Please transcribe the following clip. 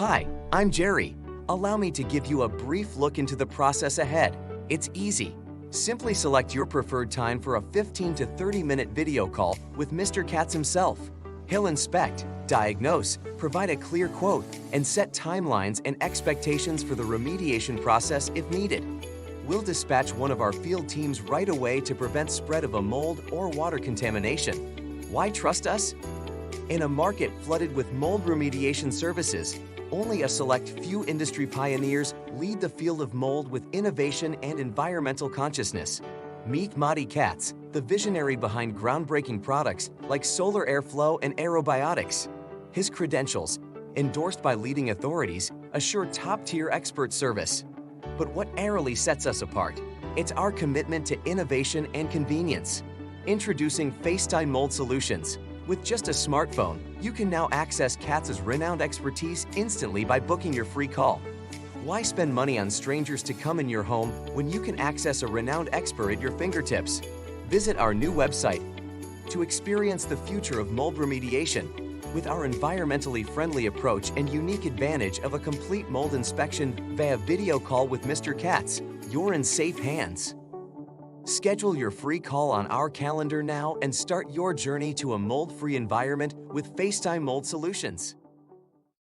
Hi, I'm Jerry. Allow me to give you a brief look into the process ahead. It's easy. Simply select your preferred time for a 15 to 30-minute video call with Mr. Katz himself. He'll inspect, diagnose, provide a clear quote, and set timelines and expectations for the remediation process if needed. We'll dispatch one of our field teams right away to prevent spread of a mold or water contamination. Why trust us? In a market flooded with mold remediation services, only a select few industry pioneers lead the field of mold with innovation and environmental consciousness. Meet Moty Katz, the visionary behind groundbreaking products like solar airflow and aerobiotics. His credentials, endorsed by leading authorities, assure top-tier expert service. But what airily sets us apart? It's our commitment to innovation and convenience. Introducing FaceTime Solutions. With just a smartphone, you can now access Katz's renowned expertise instantly by booking your free call. Why spend money on strangers to come in your home when you can access a renowned expert at your fingertips? Visit our new website to experience the future of mold remediation. With our environmentally friendly approach and unique advantage of a complete mold inspection via video call with Mr. Katz, you're in safe hands. Schedule your free call on our calendar now and start your journey to a mold-free environment with FaceTime Solutions.